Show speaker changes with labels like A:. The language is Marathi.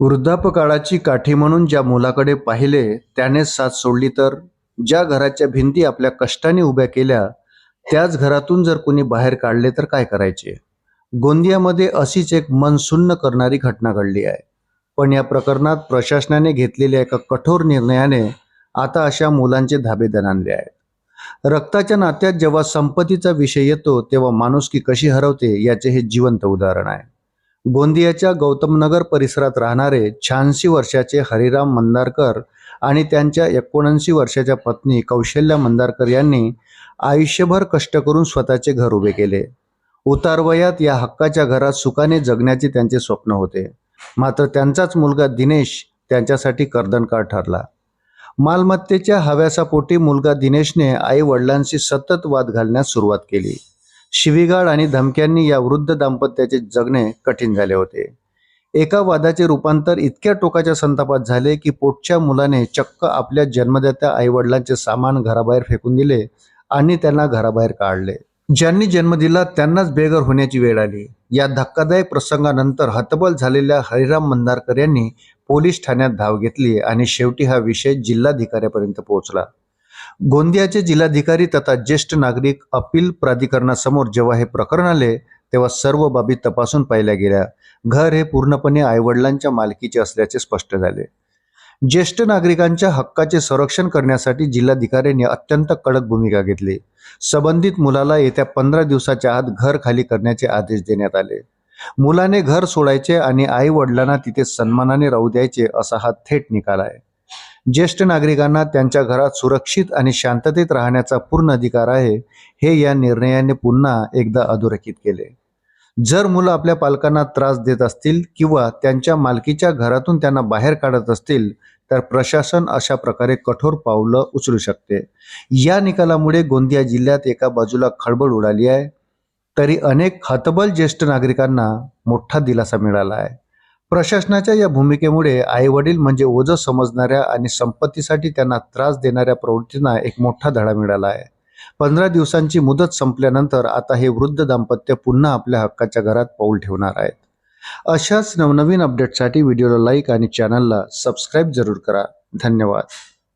A: वृद्धापकाळाची काठी म्हणून ज्या मुलाकडे पाहिले त्यानेच साथ सोडली, तर ज्या घराच्या भिंती आपल्या कष्टाने उभ्या केल्या त्याच घरातून जर कोणी बाहेर काढले तर काय करायचे? गोंदियामध्ये अशीच एक मन सुन्न करणारी घटना घडली आहे. पण या प्रकरणात प्रशासनाने घेतलेल्या एका कठोर निर्णयाने आता अशा मुलांचे धाबे दणाणले आहेत. रक्ताच्या नात्यात जेव्हा संपत्तीचा विषय येतो तेव्हा माणुसकी कशी हरवते याचे हे जिवंत उदाहरण आहे. गोंदियाच्या गौतमनगर परिसरात राहणारे 86 वर्षाचे हरिराम मंदारकर आणि त्यांच्या 79 वर्षाच्या पत्नी कौशल्या मंदारकर यांनी आयुष्यभर कष्ट करून स्वतःचे घर उभे केले. उतारवयात या हक्काच्या घरात सुखाने जगण्याचे त्यांचे स्वप्न होते. मात्र त्यांचाच मुलगा दिनेश त्यांच्यासाठी कर्दनकार ठरला. मालमत्तेच्या हव्यासापोटी मुलगा दिनेशने आई वडिलांशी सतत वाद घालण्यास सुरुवात केली. शिवीगाळ आणि धमक्यांनी या वृद्ध दाम्पत्याचे जगणे कठीण झाले होते. एका वादाचे रूपांतर इतक्या टोकाच्या संतापात झाले की पोटच्या मुलाने चक्क आपल्या जन्मदात्या आईवडिलांचे सामान घराबाहेर फेकून दिले आणि त्यांना घराबाहेर काढले. ज्यांनी जन्म दिला त्यांनाच बेघर होण्याची वेळ आली. या धक्कादायक प्रसंगानंतर हतबल झालेल्या हरिराम मंदारकर यांनी पोलीस ठाण्यात धाव घेतली आणि शेवटी हा विषय जिल्हाधिकाऱ्यापर्यंत पोहोचला. गोंदियाचे जिल्हाधिकारी तथा ज्येष्ठ नागरिक अपील प्राधिकरणासमोर जेव्हा हे प्रकरण आले तेव्हा सर्व बाबी तपासून पाहिल्या गेल्या. घर हे पूर्णपणे आईवडिलांच्या मालकीचे असल्याचे स्पष्ट झाले. ज्येष्ठ नागरिकांच्या हक्काचे संरक्षण करण्यासाठी जिल्हाधिकाऱ्यांनी अत्यंत कडक भूमिका घेतली. संबंधित मुलाला येत्या 15 दिवसाच्या आत घर खाली करण्याचे आदेश देण्यात आले. मुलाने घर सोडायचे आणि आई वडिलांना तिथे सन्मानाने राहू द्यायचे असा हा थेट निकाल आहे. ज्येष्ठ नागरिकांना त्यांच्या घरात सुरक्षित आणि शांततेत राहण्याचा पूर्ण अधिकार आहे, हे या निर्णयाने पुन्हा एकदा अधोरेखित केले. जर मुलं आपल्या पालकांना त्रास देत असतील किंवा त्यांच्या मालकीच्या घरातून त्यांना बाहेर काढत असतील तर प्रशासन अशा प्रकारे कठोर पावलं उचलू शकते. या निकालामुळे गोंदिया जिल्ह्यात एका बाजूला खळबळ उडाली आहे, तरी अनेक हतबल ज्येष्ठ नागरिकांना मोठा दिलासा मिळाला आहे. प्रशासनाच्या या भूमिकेमुळे आईवडील म्हणजे ओझं समजणाऱ्या आणि संपत्तीसाठी त्यांना त्रास देणाऱ्या प्रवृत्तींना एक मोठा धडा मिळाला आहे. 15 दिवसांची मुदत संपल्यानंतर आता हे वृद्ध दाम्पत्य पुन्हा आपल्या हक्काच्या घरात पाऊल ठेवणार आहेत. अशाच नवनवीन अपडेटसाठी व्हिडिओला लाईक आणि चॅनलला सबस्क्राईब जरूर करा. धन्यवाद.